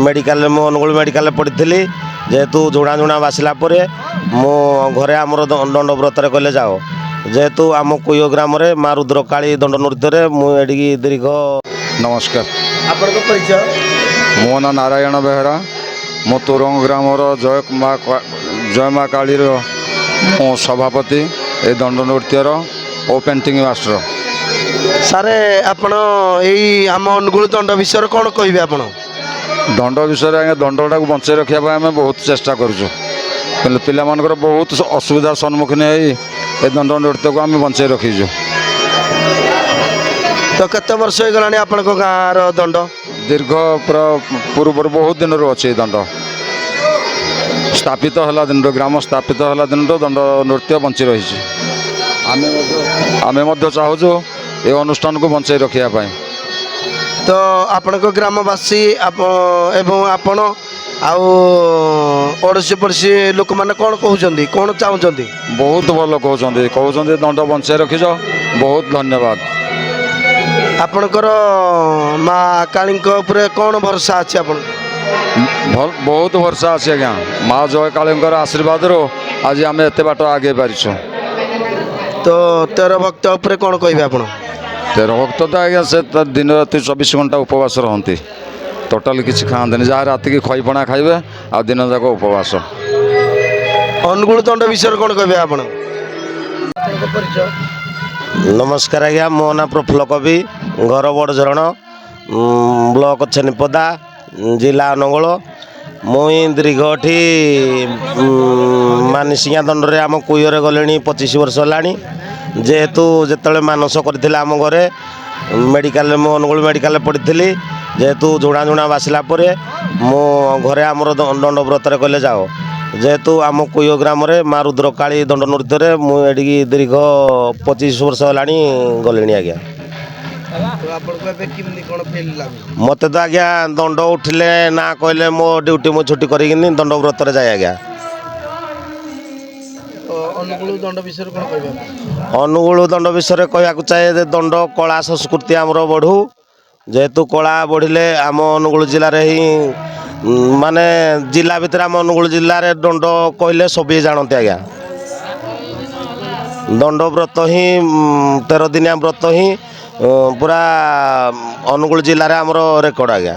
Medical मु Angul medical पढ़ी जेहेतु झुणा झुणा बासिला मो घरे आमर दंड व्रत कहले जाओ जेहेतु आम कुयो ग्राम माँ रुद्रकाली दंड नृत्य मुझे दीर्घ। नमस्कार आपण परिचय मो ना नारायण बेहरा मो तुरंग ग्राम जय माँ काली सभापति ए दंड नृत्यर ओ पेंटिंग मास्टर। सारे आपण यही आम अनुगुल दंड विषय कौन कहे आपण दंड विषय आज्ञा दंडटा को बचाई रखा आम बहुत चेष्टा करुँ पिला मानकर बहुत असुविधार सम्मुखीन हो दंड नृत्य को आम बचाई रखीजु। तो केते वर्ष हो गलानी आपण गाँव दंड दीर्घ पूर्व बहुत दिन अच्छे दंड स्थापित है दिन ग्राम स्थापित है दिन दंड नृत्य बंची रही आमे चाहूँ ये अनुष्ठान को बचाई रखापी। तो आपण ग्रामवासी एवं आपण आड़ोशी पड़ोशी लोक मैंने कौन कहते कौन चाहते बहुत भल कहते दंड बचाई रखीज बहुत धन्यवाद। आपणकर माँ काली कौन भरोसा अच्छे आप बहुत भरोसा अच्छे आज्ञा माँ जय काली आशीर्वाद आज आम एत बाट आगे पारिछुं। तो 13 भक्त उपर कौन कहे आप 13 भक्त तो आज्ञा से दिन राति 24 घंटा उपवास रहती टोटाल किसी खाते जहाँ राति की खईपणा खाइबे आ दिन जाक उपवास। अनुगुल दंड विषय कौन कहे आप नमस्कार आज्ञा मो ना प्रफुल्ल कवि घर बड़झरण ब्लॉक छेनीपदा जिला अनुगुल मुई दीर्घटी मानसिंगा दंड आम कुईरे गले 25 वर्ष है जेहेतु जिते मानस कर आम घरे मेडिकल मु अनुगुल मेडिकल पढ़ी जेहेतु झुणा झुणा बासिला मो घरे आमर दंड व्रत कहले जाओ जेहेतु आम कुयो ग्राम माँ रुद्रकाली दंड नृत्य मुझे दीर्घ 25 वर्ष है गले आज्ञा। मत तो आज्ञा दंड उठिले ना कहले मो ड्यूटी मु छुट्टी कर दंड व्रत जाए आज्ञा। अनुगुल दंड विषय कहया चाहे दंड कला संस्कृति आमर बढ़ू जेहेतु कला बढ़िले आम अनुगुल जिले ही माने जिला भितर आम अनुगुल जिले में दंड कहले सभी जानते आज्ञा। दंड व्रत ही 13 दिनिया व्रत ही पूरा अनुगुल जिले में आमर रेकर्ड आज्ञा।